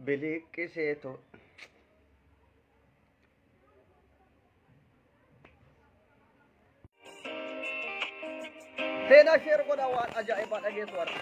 biliqqiseetu seenaa sheer godha waan ajaa'ibaa dhageessu warra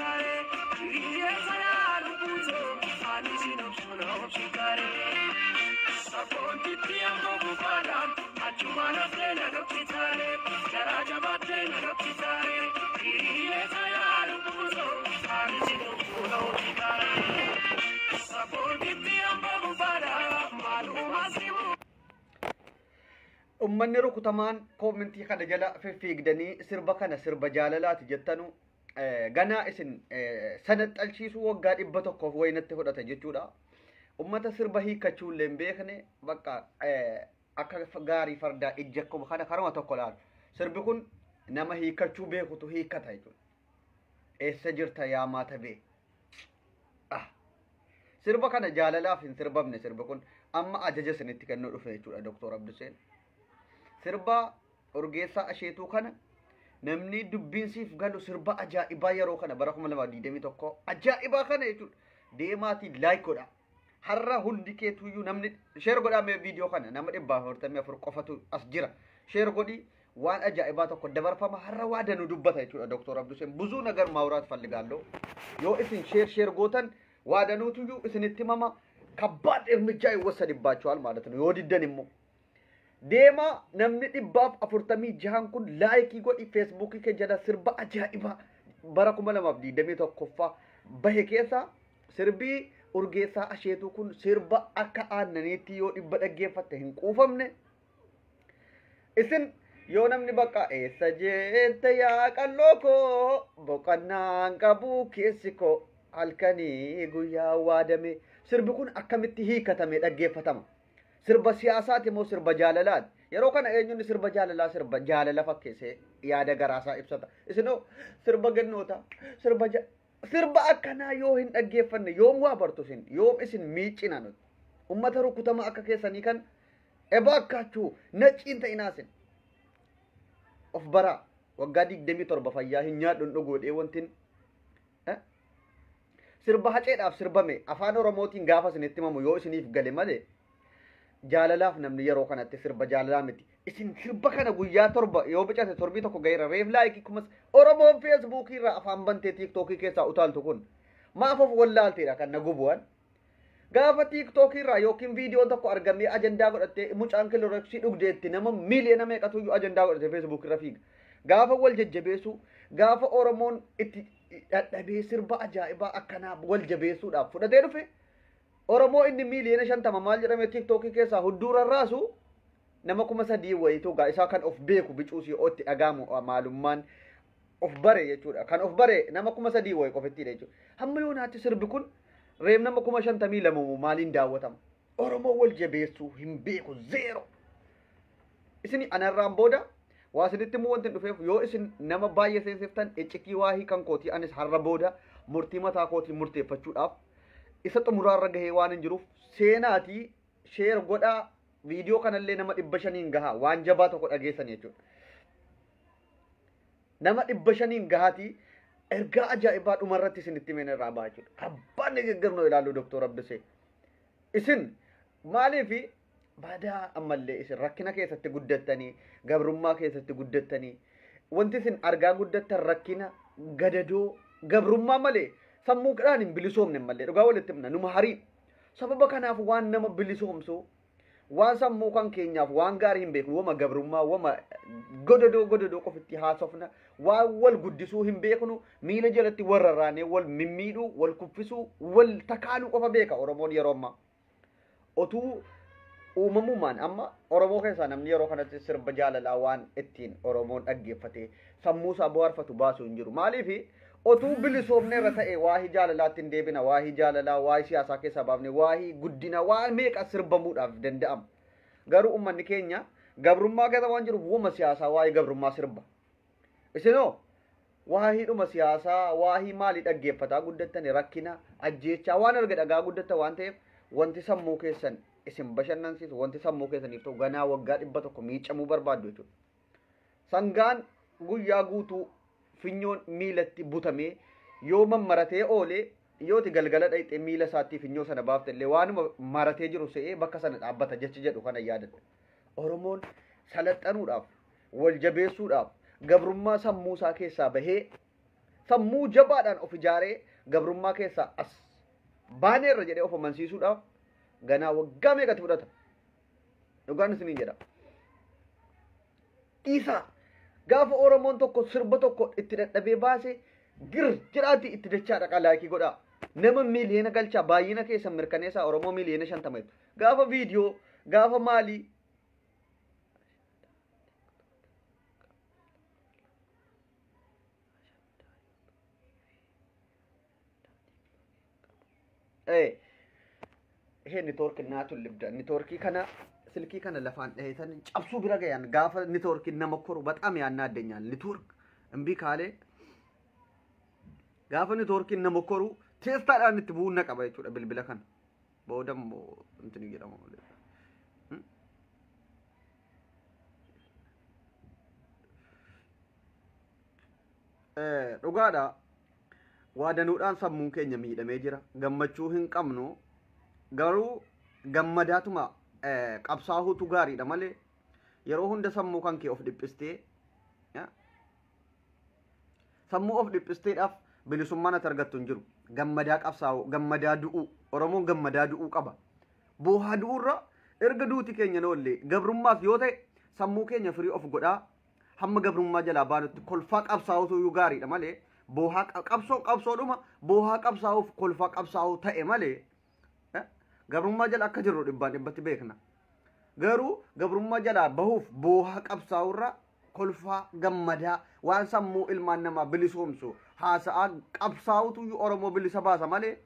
share ummanni rukutamaan koomentii kana jala fiigdanii sirba kana sirba jaalalaati jettanu ganaa isin sanaxalchiisuu waggaa 100 waynatti fudhata jechuudha. Ummata sirba hiikachuu illee beekne bakka akka gaarii fardaa ijjakkuma kana karuma tokko laalu. Sirbi kun nama hiikachuu beekutu hiikata jechuudha. Eessa jirta yaa maata bee? Sirba kana jaalalaaf hin sirbamne sirbi kun amma ajaja isinitti kennuu dhufe jechuudha Dr. Abduseen. Sirba urgeessaa asheetuu kana namni dubbinsiif galu sirba ajaa'ibaa yeroo kana bara 2021 ajaa'ibaa kana jechuudha. Deemaatii laayik godha. Har'a hundi keetuyyuu namni sheer godhamee viidiyoo kana nama 144 qofatu as jira. Sheer godhi waan ajaa'ibaa tokko dabarfama har'a waa danu dubbata jechuudha Dr. Abduseen. Buzuu nagar maawuraat falligaallo. Yoo isin sheer gootan ዋደኑቱ እስንት ማማ ከባድ እርምጃ ይወሰድባቸዋል ማለት ነው። ይወድደን እሞ ዴማ ነምኒ ዲባፍ አፉርተሚ ጃሃን ኩን ላይክ ይጎዲ ፌስቡክ ከጀላ ስርባ አጃኢባ በረኩመ ለማብዲ ደሜቶ ኮፋ በሄኬሳ ስርቢ ኡርጌሳ አሼቱ ኩን ስርባ አካ አነኔቲ ዮ ዲበ ደገፈተ hinquufamne isin yoo namni bakka eessa jeette yaa qalloo koo boqonnaan qabu keessi koo halkanii guyyaa waadame sirbi kun akkamitti hiikatame dhaggeeffatama sirba siyaasaati moo sirba jaalalaati yeroo kana eenyuun sirba jaalalaa sirba jaalala fakkeessee yaada garaasaa ibsata isinoo sirba gannoota sirba akkanaa yoo hin dhaggeeffanne yoom waa bartu isin yoom isin miicina nuti ummata rukutama akka keessanii kan ebaakkaachuu naciin ta'inaasin of bara waggaa 27 fayyaa hin nyaadhun dhugoodhee wantin sirba haceedhaaf sirbame afaan oromootiin gaafa isinitti himamu yoo isiniif gale malee jaalalaaf namni yeroo kanatti sirba jaalalaa miti isin sirba kana guyyaa torba yoo bicate torbii tokko ga'eera reef laayikii kumas oromoon feesbuukii irraa afaan bantee tiiktookii keessaa utaaltu kun maaf of wallaalteedha kan na gubu'an gaafa tiiktookii irraa yookiin viidiyoo tokko argamee ajandaa godhattee mucaan kilooreksii dhugdeetti nama miiliyoona meeqatuyyuu ajandaa godhate feesbuukii irra fiiga gaafa wal jajjabeessu gaafa oromoon itti dadhabee sirba ajaa'ibaa akkanaa wal jabeessuudhaaf fudhatee dhufe oromoo inni miiliyoona 50 maal jedhame tiiktookii keessaa hudduura raasu nama 3,000 wayitu gaa isaa kan of beeku bicuusii otti dhagaamu maalummaan of bare jechuudha kan of bare nama 3,000 wayi qofetti jechuudha hamma yoonaatti sirbi kun reem nama 52 maaliin daawwatama oromoo wal jabeessuu hin beeku zero isini anarraan booda waa isinitti immoo wanti dhufeef yoo isin nama baay'ee seensiftan iccitii waahii kan kootii anis har'a booda murtii mataa kootii murteeffachuudhaaf isa xumuraarra gahee waan hin jiruuf seenaatii sheer godhaa viidiyoo kanallee nama 500 gahaa waan jabaa tokko dhageessan jechuudha nama 500 gahaatii ergaa ajaa'ibaa dhumarratti isinitti meen irraa ba'a jechuudha abbaan deeggarnoo ilaaluu doktor Abbisee isin maaliifi badaa ammallee isin rakkina keessatti guddattanii gabrummaa keessatti guddattanii wanti isin argaa guddattan rakkina gadadoo gabrummaa malee sammuu kadhaan hin bilisoomne malee dhugaa walitti himna numa harii sababa kanaaf waan nama bilisoomsu waan sammuu kan keenyaaf waan gaarii hin beeknu wama gabrummaa wama gododoo qofitti haasofna waan wal guddisuu hin beeknu miila jalatti warrarraanee wal mimmiidhuu wal kuffisuu wal takaaluu qofa beeka oromoon yeroo ammaa otuu uumamumaan amma oromoo keessaa namni yeroo kanatti sirba jaalalaa waan ittiin oromoon dhaggeeffatee sammuu isaa bohaarfatu baasuu hin jiru maaliifi otuu bilisoomne irra ta'e waahii jaalalaatti hin deebina waahii jaalalaa waahii siyaasaa keessaa baafne waahii guddina waa meeqa sirbamuudhaaf danda'ama garuu ummanni keenya gabrummaa keessa waan jiruuf wama siyaasaa waahii gabrummaa sirba isinoo waahiidhuma siyaasaa waahii maalii dhaggeeffataa guddattani rakkina ajjeechaa waan arga dhagaa guddatta waan ta'eef wanti sammuu keessan isin bashannansiisu wanti sammuu keessaniif ta'u ganaa waggaa 100 miicamuu barbaaddu jechuudha sangaan guyyaa guutuu finyoon miilatti butamee yoo mammaratee oolee yooti galgala dhayxee miila isaatti finyoo sana baaftellee waanuma maratee jiru se'ee bakka sana dhaabbata jechi jedhu kana yaadadha oromoon salaxanuudhaaf wal jabeessuudhaaf gabrummaa sammuu isaa keessaa bahee sammuu jabaadhaan of ijaaree gabrummaa keessaa as baaneerra jedhee of amansiisuudhaaf ganaa waggaa meeqatti fudhata dhugaan isiniin jedha dhiisaa gaafa oromoon tokko sirba tokko itti dadhabee baase gir jedhaatti itti dachaa dhaqa laayikii godhaa nama miiliyoona galchaa baay'ina keessan mirkaneessaa oromoo miiliyoona 50 gaafa viidiyoo gaafa maalii he network naatu libda networkii kana silkii kana lafaan dheetan cabsuu bira gayan gaafa networkii nama koru በጣም ያናደኛል ኔትወርክ እምቢ ካለ gaafa networkii nama koru teestaadhaan itti bu'uun qaba jechuudha bilbila kana boodammoo intini jedhamu dhugaadha waadanuudhaan sammuun keenya miidhamee jira gammachuu hin qabnu garuu gammadaatuma qabsaahuutu gaariidha malee yeroo hunda sammuu kan kee of dhiphistee sammuu of dhiphisteedhaaf bilisummaan ati argattu hin jiru. Gammadaa qabsaa'u, gammadaa du'u, Oromoon gammadaa du'uu qaba. Boohaa du'uurra erga duuti keenya noollee gabrummaaf yoo ta'e sammuu keenya firii of godhaa hamma gabrummaa jalaa baanutti kolfaa qabsaa'utu iyyuu gaariidha malee boohaa qabsoodhuma boohaa qabsaa'uuf kolfaa qabsaa'uu ta'e malee gabrummaa jala akka jirru dhibbaan dhibbatti beekna. Garuu gabrummaa jalaa bahuuf boohaa qabsaa'urra kolfaa gammadaa waan sammuu ilmaan namaa bilisoomsu haasa'aa qabsaa'utu iyyuu Oromoo bilisa baasa malee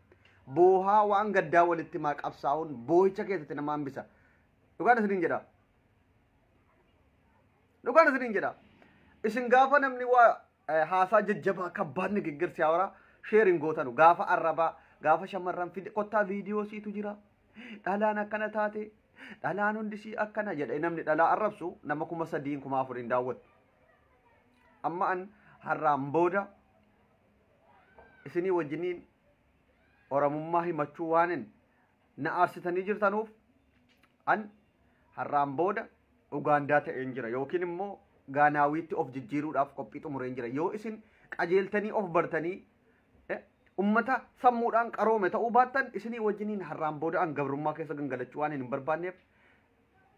boohaa waan gaddaa walitti maa qabsaa'uun boohicha keessatti nama hambisa. Dhugaan isiniin jedha. Dhugaan isiniin jedha. Isin gaafa namni waa haasaa jajjabaa kabbaanni giggirsi hawara sheerin gootanu gaafa arrabaa gaafa shamarran fide kottaa viidiyoo siitu jira. Dhalaan akkana taate dhalaan hundisii akkana jedhe namni dhalaa arrabsu nama 3,000 4,000 daawwatu. Amma an har'aan booda isinii wajjiniin Oromummaa himachuu waanin na aarsitanii jirtanuuf an har'aan booda Ugaandaa ta'een jira yookiin immoo Gaanaawiitti of jijjiiruudhaaf qophii xumureen jira. Yoo isin qajeeltanii of bartanii ummata sammuudhaan qaroome ta'uu baattan isinii wajjiniin har'aan booda an gabrummaa keessa gangalachuu waan hin barbaanneef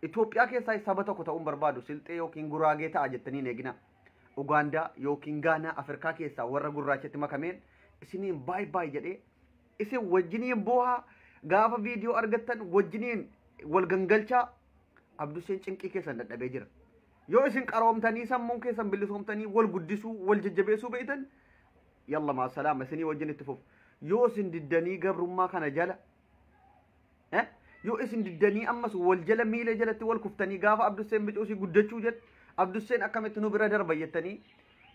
Itoophiyaa keessaa saba tokko ta'uun barbaadu Silxee yookiin Guraagee ta'a jettanii hin eegina. Ugaandaa yookiin Gaanaa Afrikaa keessaa warra gurraachatti makameen isiniin baay'ee jedhee isin wajjiniin boohaa gaafa viidiyoo argattan wajjiniin wal gangalchaa Abduseen cinqii keessan dadhabee jira. Yoo isin qaroomtanii sammuun keessan bilisoomtanii wal guddisuu wal jajjabeessuu beektan yalla maa salaama isinii wajjin itti fufu. Yoo isin diddanii gabrummaa kana jala yoo isin diddanii ammas wal jala miila jalatti wal kuftanii gaafa Abduseen bicuusii guddachuu jedhu Abduseen akkamitti nu bira darba jettanii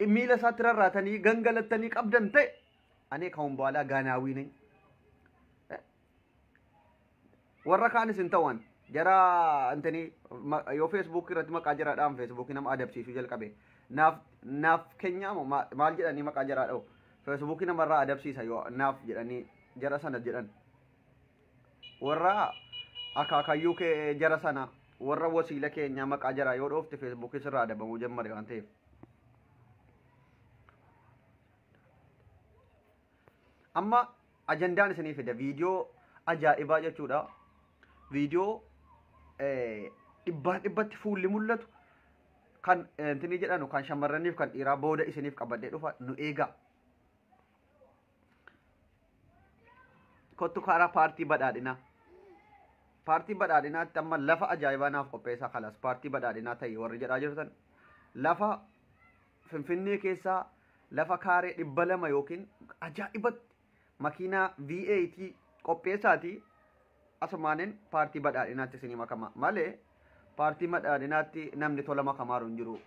miila isaatti rarraatanii gangalattanii qabdan ta'e ani ka'uun baalaa Gaanaawii nani. Warra kaanis hin ta'an jara antanii yoo Facebook irratti maqaa jiraadhaan Facebook nama adabsiisuu jalqabe naaf keenyaa maal jedhanii maqaa jiraadhaa'u Facebook namarraa adabsiisa yoo naaf jedhanii jara sana jedhan warra akaakayyuu kee jara sana warra wasiila keenya maqaa jara yoo dhoofte Facebook irraa adabamuu jammare waan ta'eef. Amma ajandaan isinii fida viidiyoo ajaa'ibaa jechuudha. Viidiyoo dhibbatti fuulli mul'atu kan intini jedhanu kan shamarraniif kan dhiiraa booda isiniif qabadhee dhufa nu eegaa. Kottu karaa paartii badhaadhinaa. Paartii badhaadhinaatti amma lafa ajaa'ibaa naaf qopheessaa kalas paartii badhaadhinaa ta'e warri jedhaa jirtan lafa Finfinnee keessaa lafa kaaree 200 yookiin ajaa'ibatti makiinaa V8 qopheessaati. Asumaanin paartii badhaadhinaatti isinii makama malee paartii badhaadhinaatti namni tola makamaaru hin jiru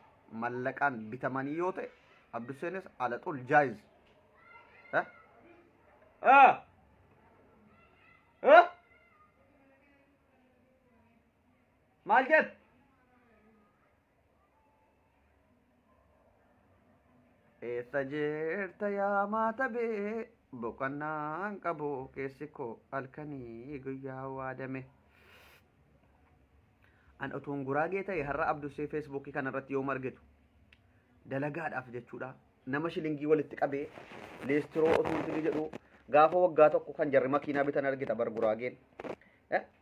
mallaqaan bitamanii yoo ta'e Abduseenis alaxul jaayiz maal jett eessa jirta yaa maata bee boqonnaan qabu keessi koo halkanii guyyaa waadame. An utuun Guraagee ta'e har'a Abdusee Feesbuukii kanarratti yoo margitu dalagaadhaaf jechuudha. Nama shilingii walitti qabee leestiroo utuun jedhu gaafa waggaa tokko kan jarri makiinaa bitan argita bar Guraageen.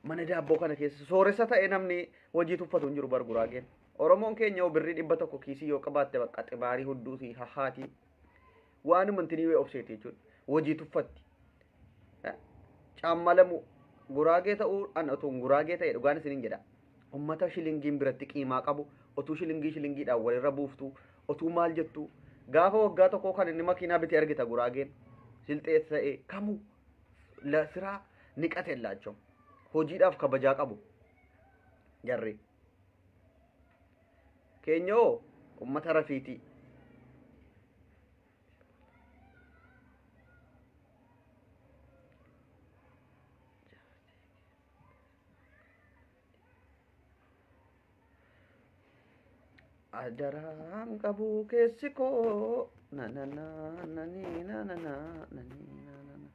Mana daabboo kana keessa sooressa ta'e namni hojii tuffatu hin jiru bar Guraageen. Oromoon keenya birrii 100 kiisii yoo qabaatte bakka xibaarii hudduutii hahaatii waanuma intinii wee obseeti jechuudha. Hojii tuffatti caamma lamu Guraagee ta'uu an utuun Guraagee ta'e dhugaan isiniin jedha. Ummata shilingiin biratti qiimaa qabu otuu shilingiidhaan walirra buuftu otuu maal jettu gaafa waggaa tokko kan inni makiinaa bitee argita Guraageen Silxees ta'e kamuu siraa niqate laachoo hojiidhaaf kabajaa qabu jarri keenyoo ummata rafiitii. Ajaraan qabu keessi koo na na na na ni na na na na ni na na na.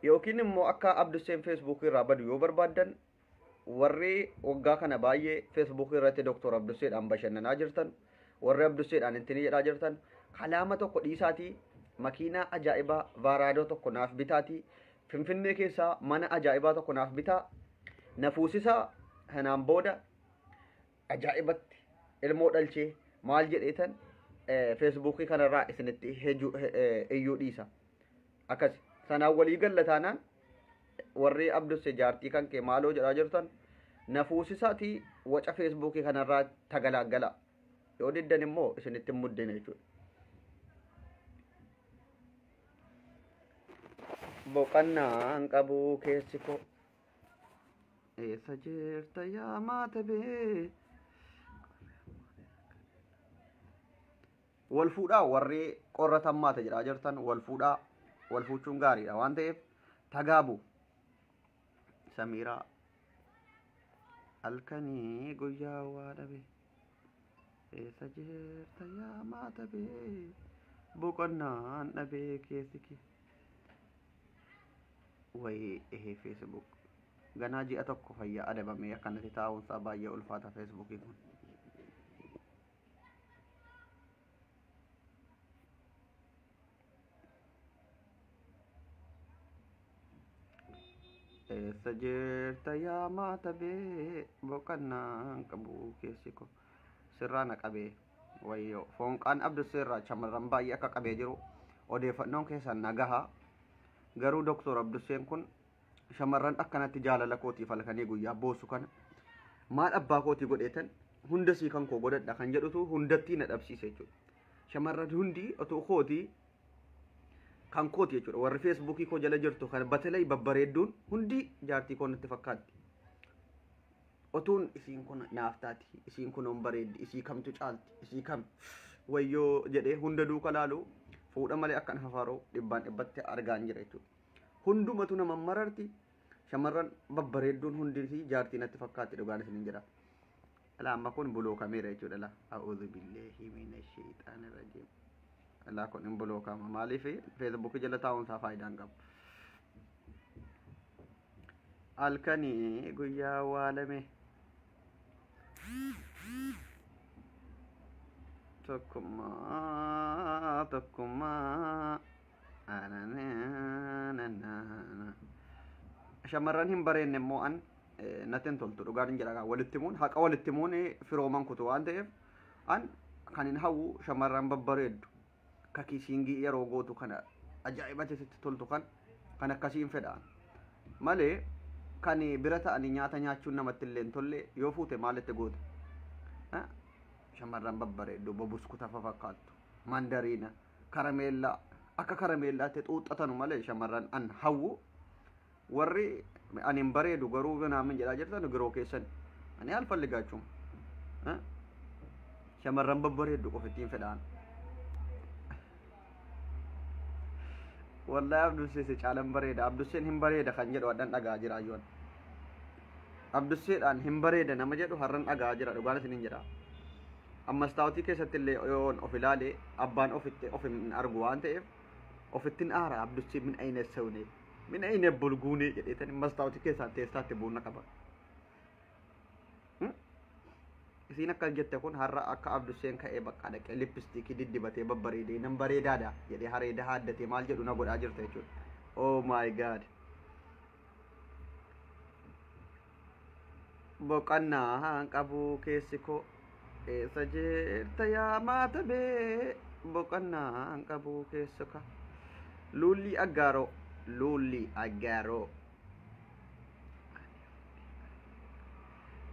Yookiin immoo akka Abduseen Facebook irraa badu yoo barbaaddan warri waggaa kana baay'ee Facebook irratti Dr. Abduseedhaan bashannanaa jirtan warri abdusseedhaan intini jedhaa jirtan kalaama tokko dhiisaatii makiinaa ajaa'ibaa vaaraadoo tokko naaf bitaatii finfinnee keessaa mana ajaa'ibaa tokko naaf bitaa na fuusisaa kanaan booda ajaa'ibatti ilmoo dhalchee maal jedheetan feesbuukii kanarraa isinitti iyyuu dhiisa akkas sanaan walii gallataanaan warri abdusse jaartii kan kee maaloo jedhaa jirtan na fuusisaatii waca feesbuukii kanarraa tagalaagala yoo diddan immoo isinitti muddine jechuudha. Boqonnaan qabuu keessi koo eessa jirta yaa maatabee wal fuudhaa warri qorratan maata jedhaa jirtan wal fuudhaa wal fuuchuun gaariidha waan ta'eef tagaabu Samiraa halkanii guyyaa waa dhabe eessa jirta yaa maatabee boqonnaan dhabee keessi kee wayii Facebook ganaa ji'a tokko fayyaa adabamee akkanatti taa'uunsaa baay'ee ulfaata Facebookii kun. Eessa jirta yaa maatabee boqonnaan qabuu keessi koo sirraa na qabee wayyoo foonqaan abdusseerraa shamarran baay'ee akka qabee jiru odeeffannoon keessan nagahaa. Garuu Doktor Abdusseen kun shamarran akkanatti jaalala kootiif halkanii guyyaa boosu kana maal abbaa kootii godheetan hunda sii kan koo godhadha kan jedhutu hundatti na dhabsiise jechuudha. Shamarran hundi otoo kootii kan kooti jechuudha. Warri feesbuukii koo jala jirtu kan batalay babbareedduun hundi jaartii koo natti fakkaatti. Otuun isiin kun naaf taati, isiin kun on bareeddi, isii kamtu caalti, isii kam wayyoo jedhee hunda duuka laalu fuudha malee akkan hafaroo dhibbaan dhibbatti argaan jira jechuudha. Hundumatu nama mararti shamarran babbareedduun hundi fi jaartii natti fakkaatti dhugaan isin jira. Amma kun bulookameera jechuudha la. A'uudhu billahi minash shaytaanir rajiim. Alaa kun hin bulookama maaliif feesbuukii jala taa'uunsaa faayidaan qabu. Halkanii guyyaa waalame. Tokkummaa shamarran hin bareenne immoo an natti hin toltu dhugaan hin jedha walitti muun haqa walitti muun firooman kutu waan ta'eef an kan hin hawwu shamarran babbareeddu kakisiingii yeroo gootu kana ajaa'ibatti sitti toltu kan akkasiin fedhaan malee kan bira ta'anii nyaata nyaachuun namatti illee hin tolle yoo fuute maalitti goote shamarran babbareeddu bobuskuta fakkaattu mandariina karameellaa akka karameellaatti xuuxxatanu malee shamarran an hawwu warri ani hin bareedu garuu naamin jedhaa jirtan giroo keessan ani haal falligaachuun shamarran babbareeddu qofittiin fedhaan wallahi Abdussee caalan bareeda Abdusseen hin bareeda kan jedhu addan dhagaa jira ayyoon Abdusseedhaan hin bareeda nama jedhu har'an dhagaa jira dhugaan isin hin jedha ammas taa'utii keessatti illee yoon of ilaalee abbaan ofitti of hin argu waan ta'eef ofittiin aara Abdussee min ayna sawne min ayna bulguune jedheetan mastaawutii keessaa teessaatti buuna qaba. Isiin akkas jette kun har'a akka Abdusseen ka'ee bakka dhaqee lippistiikii diddibatee babbareedee nan bareedaadha jedhee hareeda haaddatee maal jedhu na godhaa jirta jechuudha. Oh my god. Boqonnaa qabuu keessi koo eessa jirta yaa maatabee boqonnaa qabuu keessa ka lulli aggaaroo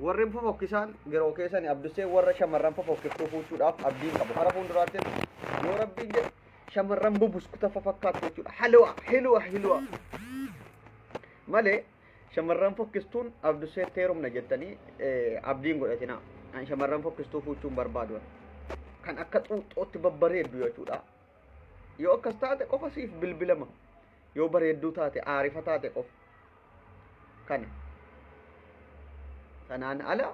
warri fofokkisaan yeroo keessan Abdussee warra shamarran fofokkiftuu fuuchuudhaaf abdiin qabu hara fuulduraatti yoo rabbiin jedhe shamarran bubuskuta fafakkaattu jechuudha hilwa malee shamarran fokkistuun Abdussee teerumna jettanii abdiin godhatina shamarran fokkistuu fuuchuun barbaadu kan akka xuuxxootti babbareeddu jechuudha yoo akkas taate qofa siif bilbilama yoo bareedduu taate aarifa taate qofa kana sanaan ala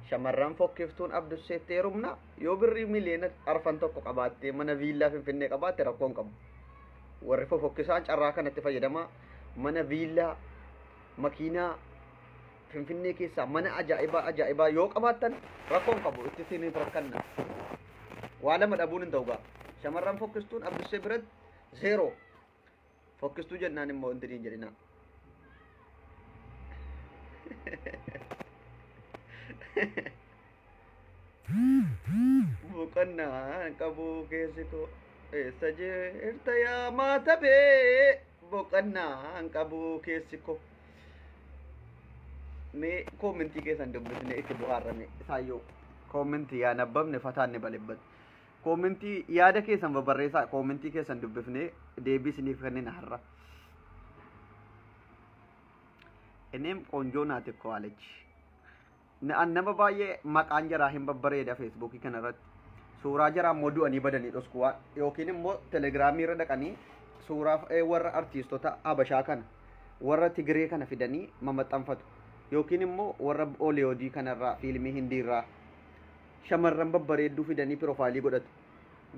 shamarran fokkiftuun Abdussee teerumna yoo birrii miliyoona arfan tokko qabaatte mana viillaa Finfinnee qabaatte rakkoon qabu warri fofokkisaan carraa kanatti fayyadama mana viillaa makiinaa Finfinnee keessaa mana ajaa'ibaa yoo qabaattan rakkoon qabu itti siniif rakkanna waa lama dhabuun hin ta'u gaa shamarran fokkistuun Abdusee biratti zeeroo fokkistuu jennaan immoo inti hin jedhina boqonnaan qabu keessi koo eessa jirta yaa maatabee boqonnaan qabu keessi koo mee koomentii keessan dubbifne itti bu'aarrame isaayyoo koomentii yaa nabbabne fataan ni balibbat koomentii yaada keessan babarreessaa koomentii keessan dubbifne deebii isiniif kanneen har'a eneem qoonjoo naati ko'aalechi nama baay'ee maqaan jaraa hin babbareeda feesbuukii kanarratti suuraa jaraa immoo du'anii badanii dhoskuwaa yookiin immoo telegiraamii irra dhaqanii suuraa warra artiistota habashaa kana warra tigiree kana fidanii mamaxxanfatu yookiin immoo warra oliyoodii kanarraa fiilmii hindiirraa shamarran babbareedduu fidanii piroofaayilii godhatu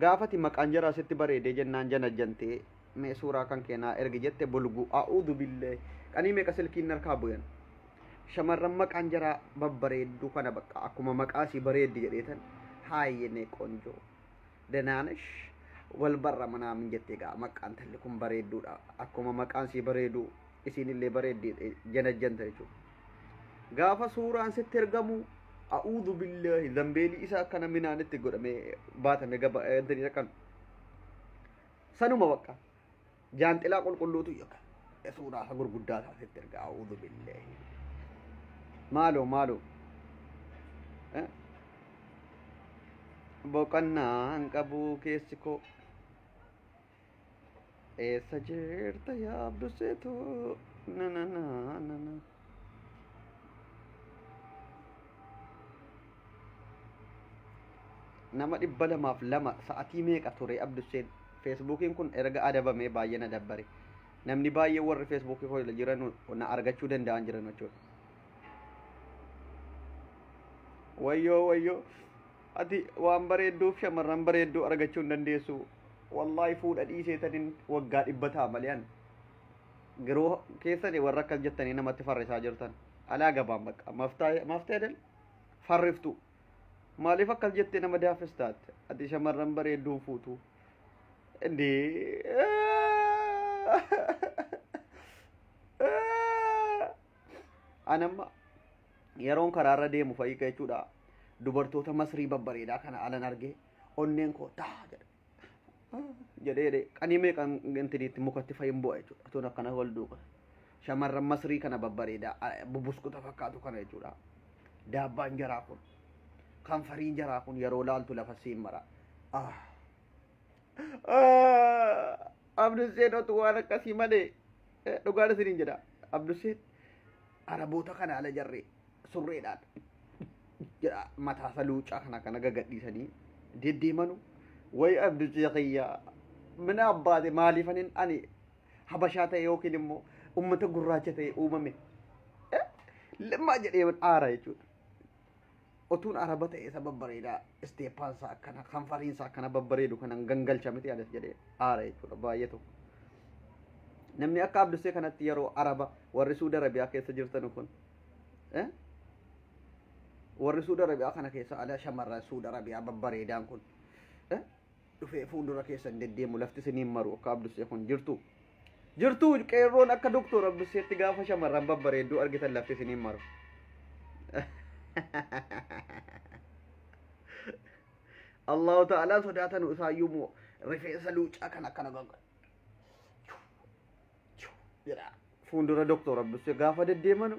gaafati maqaan jaraa sitti bareedee jennaan janajjantee mee suuraa kan keenaa ergi jette bulgu a'uudhu billee qanii meeqa silkiin harkaa bu'an shamarran maqaan jaraa babbareedduu kana bakka akkuma maqaasii bareeddi jedheetan haayyenee qonjoo danaanesh wal barra manaamin jettee gaa maqaan talli kun bareedduudha akkuma maqaan sii bareedu isinillee bareeddi janajjanta jechuudha gaafa suuraan sitti ergamu a'uudhu billahi zambeelii isaa akkana minaanitti godhame baatame gaba entanii kan sanuma bakka jaanxilaa qulqulluutu yookaan suuraa gurguddaa taasitti erga a'uudhu billahi maalo boqonnaan qabu keessi koo eessa jirta yaa Abduseetu na nama 202 sa'atii meeqa ture Abduseen feesbuukiin kun erga adabamee baay'ee na dabbare namni baay'ee warri feesbuukii koo jiran na argachuu danda'an jiran jechuudha wayyoo ati waan bareedduuf shamarran bareedduu argachuu hin dandeessu wallahi fuudha dhiiseetanin waggaa 100 malee garuu keessanii warra akkas jettanii namatti farrisaa jirtan alaa gabaan bakka maftee dal farriftu maaliif akkas jettee nama daafestaat ati shamarran bareedduu fuutu indee anamma yeroon karaarra deemu fayyika jechuudha dubartoota masrii babbareedaa kana alan argee onneen koo taa jedhee qanii meeqan intiniitti mukatti fayyin bu'a jechuudha tun akkana wal duuqa shamarran masrii kana babbareedaa bubuskuta fakkaatu kana jechuudha daabbaan jaraa kun kanfariin jaraa kun yeroo laaltu lafa siin mara Abduseen otu waan akkasii malee dhugaan isiniin jedha Abduseen araboota kana ala jarree surreedhaan jedha mataasa luucaa kana gagadhiisanii deddeemanu way Abdusee qiyyaa mina abbaate maaliifanin ani habashaa ta'e yookiin immoo ummata gurraacha ta'e uumame lammaa jedhee aara jechuudha otuun araba ta'e isa babbareedaa isteeppaansaa akkana kanfariinsaa akkana babbareedu kanan gangalchamete adas jedhee aara jechuudha baay'ee tokko namni akka Abdusee kanatti yeroo araba warri Suudi Arabiyaa keessa jirtan kun warri Suudi Arabiyaa kana keessa ala shamarran Suudi Arabiyaa babbareedaan kun dhufee fuuldura keessan deddeemu lafti isiniin maru akka Abdusee kun jirtu qeerroon akka doktor Abduseetti gaafa shamarran babbareedduu argitan lafti isiniin maru Allahu ta'ala sodaatan isaayyuu rifeensa luucaa kan akkana gaga jedha fuuldura doktor Abdusee gaafa deddeeman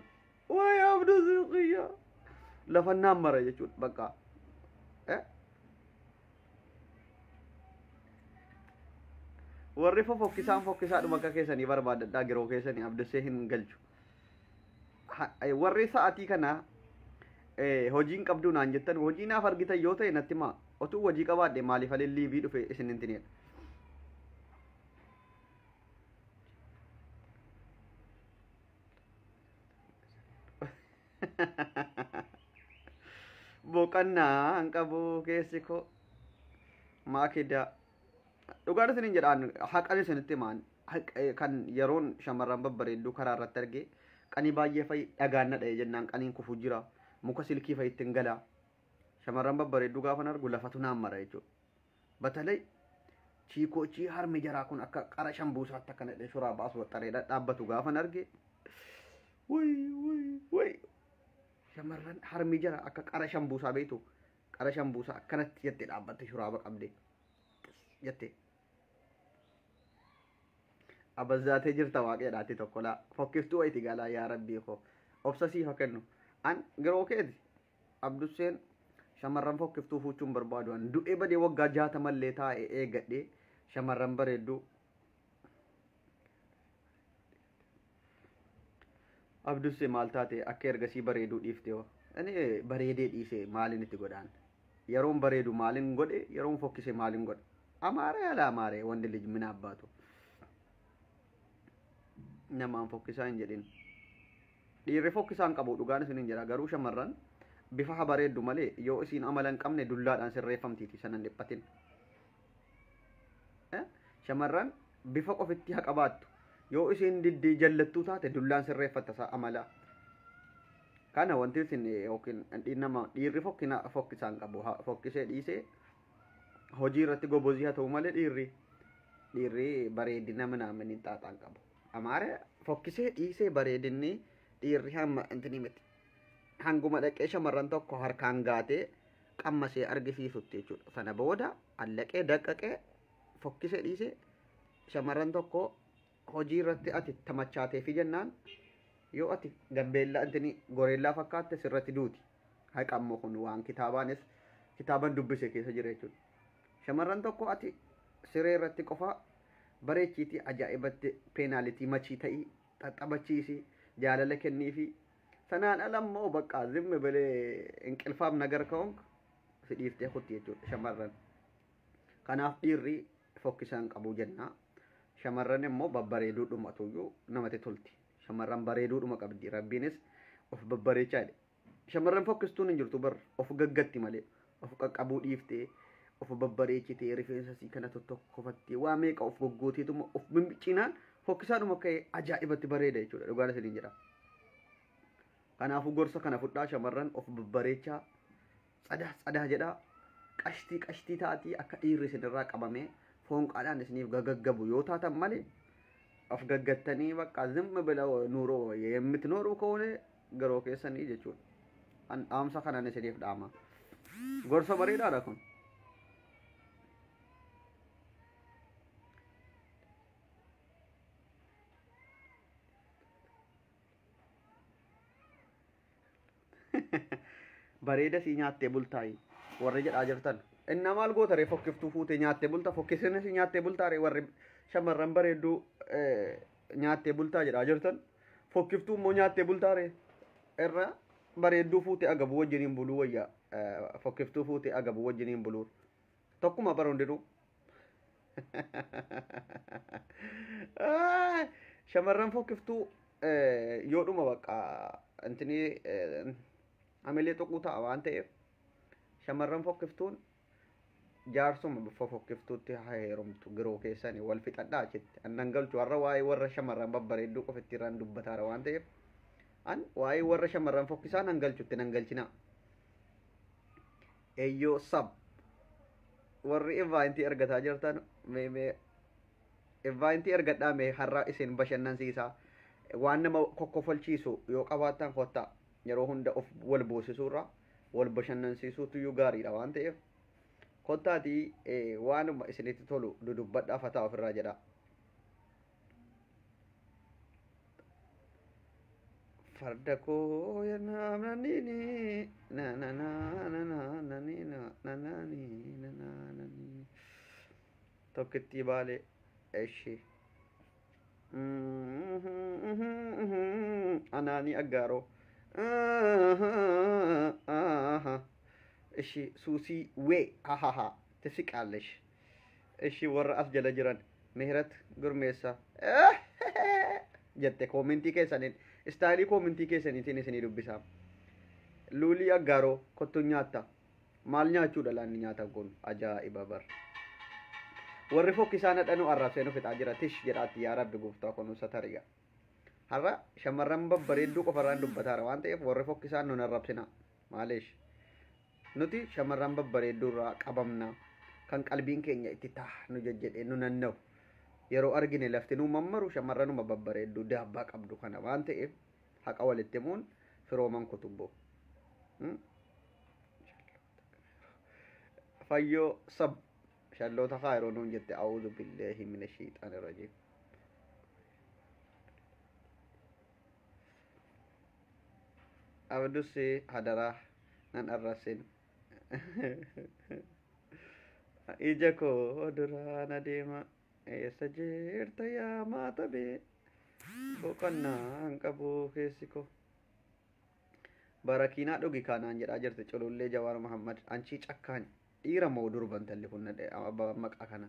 way Abdusee qiyyaa lafannaan mara jechuudha bakka warri fokkisaadhuma akka keessanii barbaadadhaa giroo keessanii Abdusee hin galchu warri sa'atii kana hojiin qabdu naan jettan hojii naaf argitan yoo ta'e natti maa otuu hojii qabaadhe maaliif alee liivii dhufe isin hintinedha boqonnaan qabu keessi koo maakidaa dhugaan isinin jedhaan haqan isinitti maan kan yeroon shamarran babbareedduu karaa irratti arge qanii baay'ee fa'i dhagaanna dha'e jennaan qaniin kufu jira muka silkii fa'i ittiin galaa shamarran babbareedduu gaafan argu lafatu naan mara jechuudha Batalay chiikochii harmi jaraa kun akka qara shambuusaatti akkana shuraa baasu waxxareedha dhaabbatu gaafan arge. Way shamarran harmi jara akka qara shambuusaa beektu qara shambuusaa akkanatti jettee dhaabbatte shuraaba qabde jettee. Abazzaatee jirta waaqeedhaatti tokkolaa fokkiftuu wayti galaa yaa rabbii koo obsasiif haa kennu. An garoo keeti Abdusseen shamarran fokkiftuu fuuchuun barbaadu an du'ee badee waggaa 60 mallee taa'ee eegadhee shamarran bareedduu Abdussee maal taate akka ergasii bareeduu dhiifte hoo ani bareedee dhiise maalin itti godhaan yeroon bareedu maalin godhe yeroon fokkise maalin godhe amaaree ala amaaree wandi lij mina abbaatu namaan fokkisaa hin jedhin dhiirri fokkisaan qabu dhugaan isin hin jira garuu shamarran bifa ha bareeddu malee yoo isin amala hin qabne dullaadhaan sirreeffamtiiti sanan dhiphatin shamarran bifa qofitti ha qabaattu yoo isin diddii jallattuu taate dullaan sirreeffatta isaa amala kana wanti isin yookiin dhiirri fokkisaan qabu fokkisee dhiisee hojii irratti gobozii haa ta'u malee dhiirri bareedina minaamin hin xaaxaan qabu amaare fokkisee dhiisee bareedinni dhiirri hamma intini miti hanguma dhaqee shamarran tokko harkaan gaatee qammasee argisiisutti jechuudha sana booda allaqee daqqaqee fokkisee dhiisee shamarran tokko hojii irratti ati tamachaateefi jennaan yoo ati gambeellaa intini goreellaa fakkaatte sirratti duuti haqammoo kun waan kitaaban dubbise keessa jira jechuudha. Shamarran tokko ati siree irratti qofa bareechiiti ajaa'ibatti peenaalitii machii ta'ii xaxabachiisi jaalala kenniifi sanaan alammoo bakka zimmi bilee inqilfaaf nagar ka'uun si dhiiftee kutti jechuudha shamarran. Kanaaf dhiirri fokkisaan qabu jennaa. Shamarran immoo babbareeduu dhumatuyyuu namatti tolti. Shamarran bareeduu dhuma qabdi. Rabbiinis of babbareechaa jedhe. Shamarran fokkistuun hin jirtu bar of gaggatti malee of qaqqabuu dhiiftee of babbareechitee rifeensa sii kana tokkofattee waa meeqa of goggooteetuma of mimmicinaan fokkisaadhuma ka'ee ajaa'ibatti bareeda jechuudha. Dhugaan isiniin jedha. Kanaafuu gorsa kana fudhaa shamarran of babbareechaa tsadaa jedhaa qashtii taatii akka dhiirri isinirraa qabamee foonqaadhaan isiniif gagaggabu yoo taatan malee of gaggattanii bakka zimma bila nuuroo የምትኖሩ ከሆነ garoo keessanii jechuudha. Dhaamsa kanaan isiniif dhaama. Gorsa bareedaadha kun. Bareeda si nyaattee bultaayi warri jedhaa jirtan. Inna maal goota ree fokkiftuu fuutee nyaattee bulta fokkisanii si nyaattee bultaa ree warri shamarran bareedduu nyaattee bultaa jedhaa jirtan. Fokkiftuu immoo nyaattee bultaa ree irra bareedduu fuutee agabu wajjiniin buluu wayyaa fokkiftuu fuutee agabu wajjiniin buluu tokkuma bara hundinuu. Shamarran fokkiftuu yoodhuma bakka intini amelee tokko ta'a waan ta'eef shamarran fokkiftuun jaarsuma bifa fokkiftuutti haa heerumtu giroo keessanii wal fixadhaa achitti annan galchu warra waa'ee warra shamarran babbareedduu qofitti irraan dubbataara waan ta'eef an waa'ee warra shamarran fokkisaan nan galchutti nan galchina eeyyoo sab warri evaayintii argataa jirtan mee evaayintii argadhaa mee har'a isin bashannansiisaa waan nama kokkofalchiisu yoo qabaattan kottaa yeroo hunda of wal boosisuurra wal bashannansiisuutu iyyuu gaariidha waan ta'eef kottaatii waanuma isinitti tolu dudubbadhaa fataa ofirraa jedha. Farda koo naamnaniini na na na na na nani na na nani na na nani tokkitti baalee eshi anaani aggaaroo እሺ ሱሲ ዌ ሃሃሃ ትስቃለሽ። እሺ ወራ አስጀለ ጅራን ምህረት ጉርሜሳ ጀቴ ኮሜንቲ ኬሰኒን ስታይሊ ኮሜንቲ ኬሰኒቲን እስኒ ዱብሳ ሉሊ አጋሮ ኮቶኛታ ማልኛቹ ደላን ኛታ ጎን አጃኢባ በር ወሪ ፎኪሳነ ደኑ አራሰኑ ፍጣ ጅራ ትሽ ጀራቲ ያ ረብ ጉፍታ ኮኑ ሰተሪያ ሀራ ሸመረን በበሬዱ ቆፈራን ዱበታራ ዋንተ ወሪ ፎኪሳን ነው ነራብስና ማሌሽ nuti shamarran babbareedduu irraa qabamna kan qalbiin keenya itti nu jajjedhe nu nanna'u yeroo argine lafti nu mammaru shamarranuma babbareeddu daabbaa qabdu kana waan ta'eef haqa walitti himuun firooman kutubboo fayyoo sab shalloota kaa yeroo nuun jette a'uudhu billahi mina shiixaani rajiim abdusi hadaraa nan arrasin ija koo duraan adeema eessa jirta yaa maata bee boqonnaan qabuu keessi koo barakiinaa dhugi kaanaan jedhaa jirti culullee jawaar muhammad anchii cakkaan dhiira moo durban talli kun maqaa kana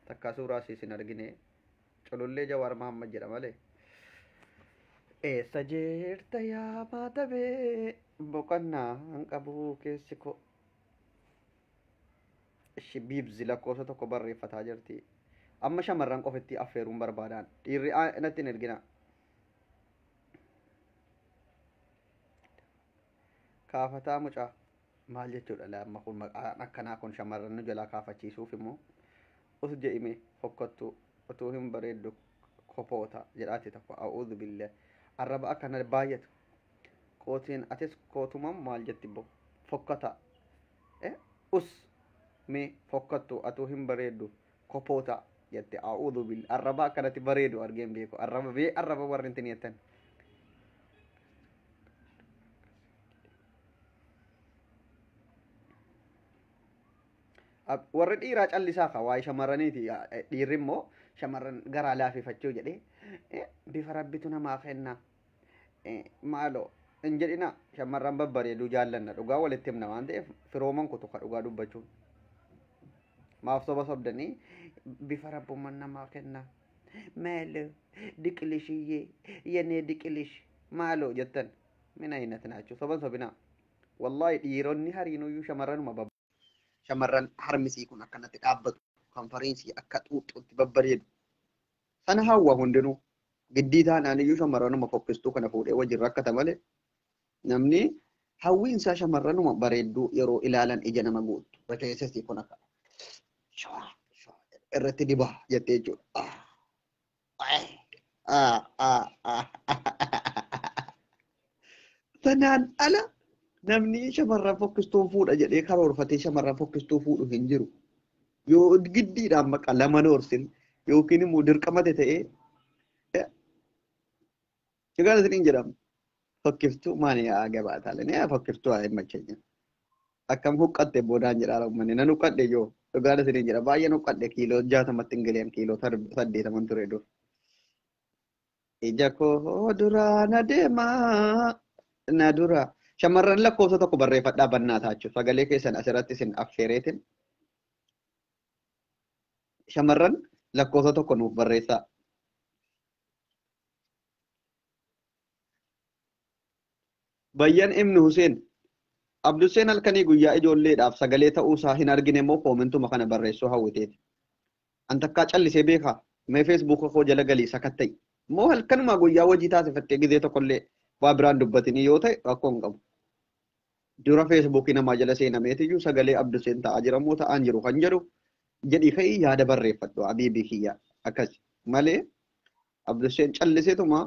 takkaa suuraa siisin argine culullee jawaar muhammad jedha malee eessa jirta yaa maata bee boqonnaan qabuu keessi koo biibzi lakkoofsa tokko barreeffataa jirti amma shamarran qofitti affeeruun barbaadaan dhiirri natti hin ergina kaafataa mucaa maal jechuudha lamma kun maqaan akkanaa kun shamarran nu jalaa kaafachiisuuf immoo us je'ime fokkottu utuu hin bareeddu kopoota jedhaati tokko a'uudhu billah arraba akkana baay'atu kootiin atis kootumam maal jetti bo fokkata us mee fokkattu atuu hin bareeddu kopoota jette a'uudhu billah arraba akkanatti bareedu argeen beeku arraba warri hin tiniyattan warri dhiiraa callisaa ka waa'ee shamarraniiti dhiirri immoo shamarran garaa laafifachuu jedhee bifa rabbitu namaa kenna maaloo hin jedhina shamarran babbareeduu jaallanna dhugaa walitti himna waan ta'eef firooman kutu ka dhugaa dubbachuun maaf soba sobdanii bifa rabbumman namaa kenna maalo diqilishiyye yenee diqilish maaloo jettan mina hinati naachuu soban sobinaa wallaahi dhiironni hariinuyyuu shamarranuma shamarran harmisii kun akkanatti dhaabbatu konfariinsii akka xuuxxuutti babbareedu sana hawwa hundinuu giddii taanaan iyyuu shamarranuma fokkistuu kana fuudhee wajjin rakkata malee namni hawwiinsaa shamarranuma bareedduu yeroo ilaalan ija nama guuttu rifeensisii kun akka irratti dibaa jettee jechuudha. Sanaan ala namni shamarran fokkistuu fuudha jedhee karoorfatee shamarran fokkistuu fuudhu hin jiru. Yoo giddiidhaan maqaa lama noorsin yookiin immoo dirqamate ta'ee Chigaan isin jedhamu fokkiftuu maani yaa gabaataale ni fokkiftuu haa himma keenya. Akkam huqqatte boodaan jedhaa uummanni nan huqqadhe yoo dhugaan isin jedha baay'een huqqadhe kiiloo 60 ingiliyan kiiloo 80 ture dur. Ija koo duraan adeemaa na dura shamarran lakkoofsa tokko barreeffadhaa bannaa taachuu sagalee keessan asirratti isin affeereetin shamarran lakkoofsa tokko nuuf barreessaa. Bayyan Ibn Hussein Abduseen halkanii guyyaa ijoolleedhaaf sagalee ta'uu isaa hin argine immoo koomintuma kana barreessuu hawwiteeti. Antakkaa callisee beekaa mee feesbuuka koo jala galii sakatta'i. Moo halkanuma guyyaa hojii taasifattee gizee tokkollee waa biraan dubbatini yoo ta'e rakkoo hin qabu. Dura feesbuukii namaa jala seenameetiyyuu sagalee Abduseen ta'aa jira moo ta'aan jiru kan jedhu jedhii ka'ii yaada barreeffadhu abiibii kiyya akkas malee Abduseen calliseetuma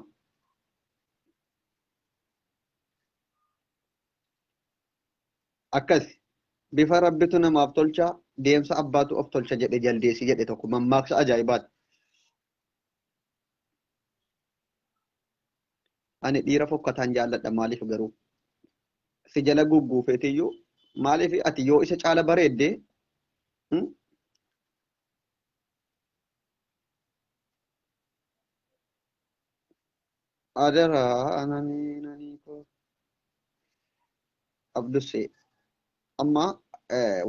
akkas bifa rabbitu namaaf tolcha deemsa abbaatu of tolcha jedhe jaldeessi jedhe tokko mammaaksa ajaa'ibaati. Ani dhiira fokkataan jaalladha maaliif garuu si jala gugguufeetiyyuu maaliif ati yoo isa caala bareedde adara ananii ko Abdusee amma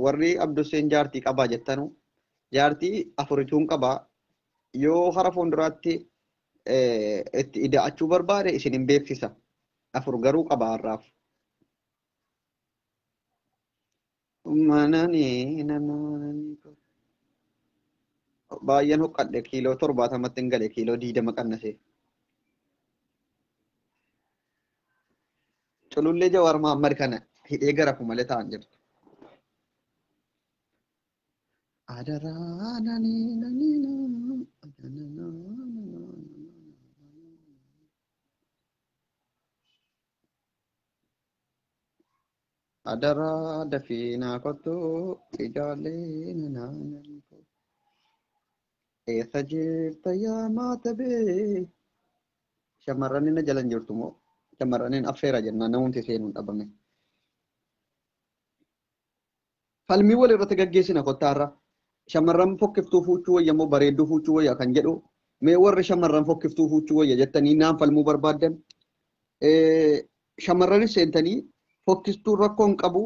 warri Abduseen jaartii qabaa jettanu jaartii afurituun qabaa yoo hara fuulduraatti itti ida'achuu barbaade isin hin beeksisa afur garuu qabaa har'aaf. Baay'een huqqadhe kiiloo 70 hin gale kiiloo 20 qannase. Culullee Jawaar Mahaammad kana hidhee garafu malee ta'an jirtu. Adara nani nani na. Adara dafina kotu ijale nanan ko. Eessa jirta yaa maata bee. Shamarranin jalan jirtu moo shamarranin affeera jenna namoonni seenuun dhabame. Falmii wal irratti gaggeessina kottaarra. Shamarran fokkiftuu fuuchuu wayya moo bareedduu fuuchuu wayya kan jedhu mee warri shamarran fokkiftuu fuuchuu wayya jettanii naan falmuu barbaaddan. Shamarranis seentanii fokkistuu rakkoon qabu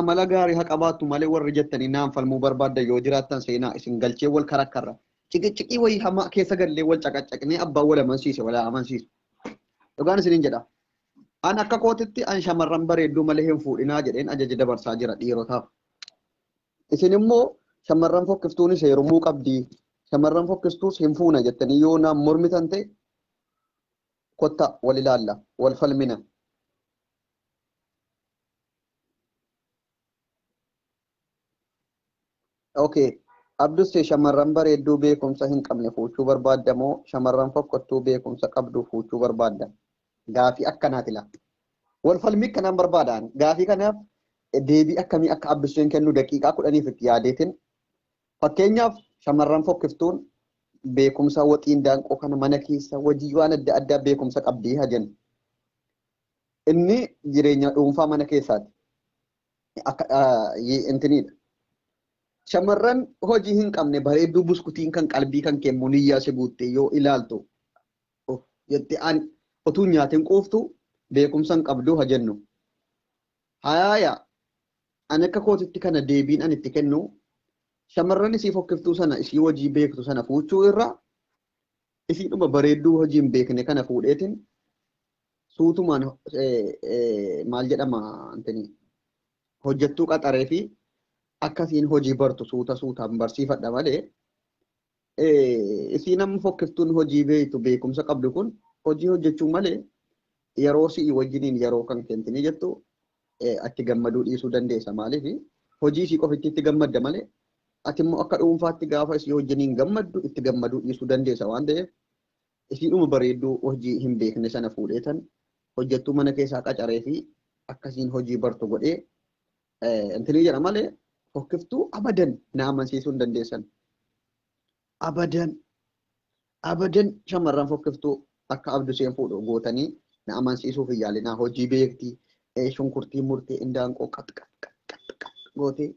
amala gaarii haa qabaattu malee warri jettanii naan falmuu barbaaddan yoo jiraattan seenaa isin galchee wal karakkarra. Ciqicciqii wayii hamaa keessa gallee wal caqaccaqnee abbaan wal amansiise wal amansiisu. Dhugaan isiniin jedha. An akka kootitti an shamarran bareedduu malee hin fuudhinaa jedheen ajaja dabarsaa jira dhiirotaaf. Isin immoo shamarran fokkiftuunis heerumuu qabdi. Shamarran fokkistuus hin fuuna jettanii yoo naan mormitan ta'e kotta wal ilaalla wal falmina. Okay. Abdus shamarran bareedduu beekumsa hin qabne fuuchuu barbaadda moo shamarran fokkottuu beekumsa qabdu fuuchuu barbaadda? Gaafii akkanaati laa. Wal falmii akkanaan barbaadan gaafii kanaaf deebii akkamii akka Abduseen kennu daqiiqaa 10 itti yaadeetin. Fakkeenyaaf shamarran fokkiftuun beekumsa waxiin daanqoo kana mana keessa hojii waan adda addaa beekumsa qabdii haa jennu. Inni jireenya dhuunfaa mana keessaati. Akka intinidha. Shamarran hojii hin qabne bareedduu buskutiin kan qalbii kan kennu niyyaa si guutte yoo ilaaltu jettee an otuu nyaatiin quuftu beekumsa hin qabdu haa jennu. Haaya an akka kootitti kana deebiin an itti kennu shamarran isii fokkiftuu sana isii hojii beektu sana fuuchuu irraa isiidhuma bareedduu hojii hin beekne kana fuudheetiin suutumaan maal jedhama hojjettuu qaxaree fi akkasiin hojii bartu suutaan barsiifadha malee isii namni fokkiftuun hojii beektu beekumsa qabdu kun hojii hojjechuu malee yeroo si'i wajjiniin yeroo kan kentini jettu atti gammaduu dhiisuu dandeessa maaliif hojii isii qofitti itti gammadda malee ati immoo akka dhuunfaatti gaafa isii wajjiniin gammaddu itti gammaduu dhiisuu dandeessa waan ta'eef isiidhuma bareedduu hojii hin beekne sana fuudheetan hojjettuu mana keessaa qacaree fi akkasiin hojii bartu godhee intinii jedha malee fokkiftuu abadan na amansiisuu hin dandeessan. Abadan shamarran fokkiftuu akka Abduseen fuudhu gootanii na amansiisuuf hin yaalinaa hojii beektii shunkurtii murtee indaanqoo qaxqax gootee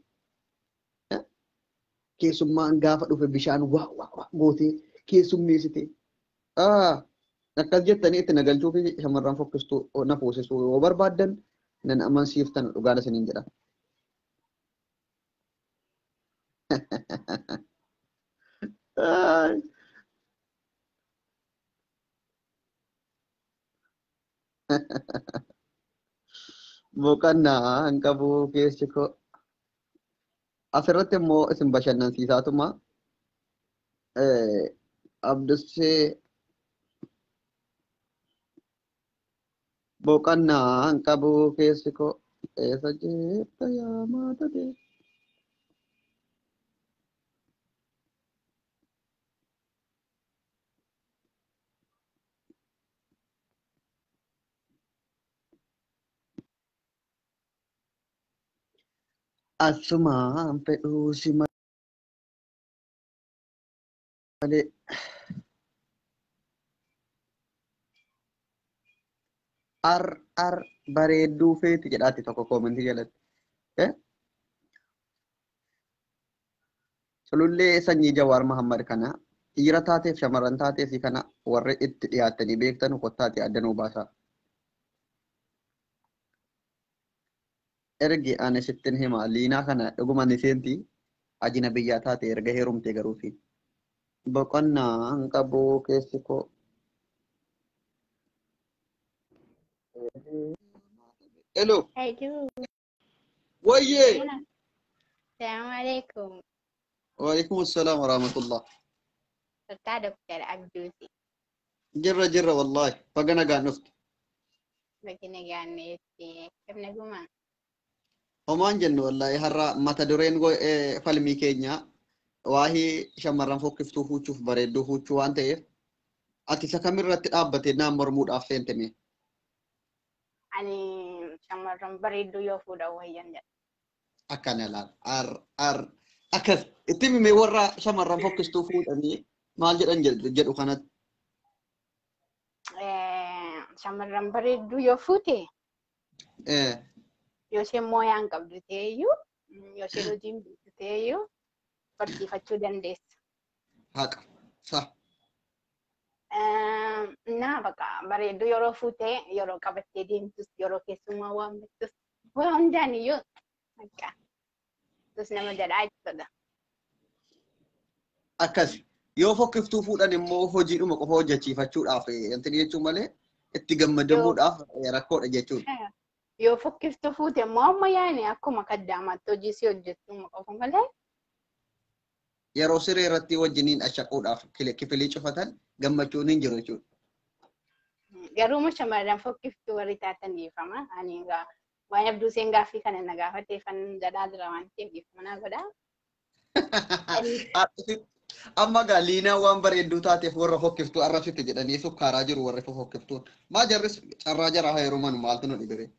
keessummaan gaafa dhufe bishaan waa gootee keessummeessite. Akkas jettanii itti nagalchuu fi shamarran fokkistuu na fuusisuu yoo barbaaddan nan amansiiftan dhugaan isiniin jedha. Boqonnaa hin qabu keessi koo. Asirratti immoo isin bashannansiisaatuma Abdusee boqonnaa hin qabu keessi koo eessa jirta yaa maata bee. Asumaan fedhuu si malee ar bareedduu feeti jedhaatti tokko koomentii jalatti. Sulullee sanyii Jawaar Mahammad kana dhiira taateef shamarran taateef kana warri itti dhiyaattanii beektan kottaati addanuu baasaa. Ergi ani sittin hima liinaa kana dhuguma ni seenti ajina biyyaa taate erga heerumte garuufi. Boqonnaa hin qabu keessi koo. Hello. Aduh, Wayye. Assalamualaikum. Waalaikumsalam warahmatullah. Serta Dr. Abdusi. Jirra wallahi. Pagana gaanufti. Bagi negara itu, kami guma. Homaan jennu wallahi har'a mata dureen falmii keenya waa'ee shamarran fokkiftuu huccuuf bareedduu huccuu waan ta'eef ati isa kamirratti dhaabbatee naan mormuudhaaf seentame. Ani shamarran bareedduu yoo fuudha wayyan jedha. Akkana laal akkas itti himee warra shamarran fokkistuu fuudhanii maal jedhan jedhu kanatti. Shamarran bareedduu yoo fuute yoo isheen mooyaan qabdu ta'eyyuu yoo isheen hojiin beektu ta'eyyuu barsiifachuu dandeessa. Haqa sa. Naa bakka bareedduu yeroo fuute yeroo qabattee deemtus yeroo keessummaa waammattus waa hundaan iyyuu akka tus nama jedhaa jechuudha. Akkas yoo fokkiftuu fuudhan immoo hojiidhuma qofa hojjechiifachuudhaaf wanti jechuun malee itti gammadamuudhaaf rakkoodha jechuudha. Yoo fokkiftuu fuute immoo amma yaani akkuma kaddaamaatti hojii si hojjettu qofa malee. Yeroo siree irratti wajjiniin ashaquudhaaf kifilii cufatan gammachuun hin jiru jechuudha. Garuu shamarran fokkiftuu warri taatan dhiifama. Ani egaa waan abduu seen gaaffii kana na gaafatee kan jedhaa jira waan ta'eef dhiifama naa godhaa. Amma gaaliinaa waan bareedduu taateef warra fokkiftuu arrabsite jedhanii sukkaaraa jiru warri fokkiftuun. Maa jarris carraa jaraa heeruman maaltu nu dhibire?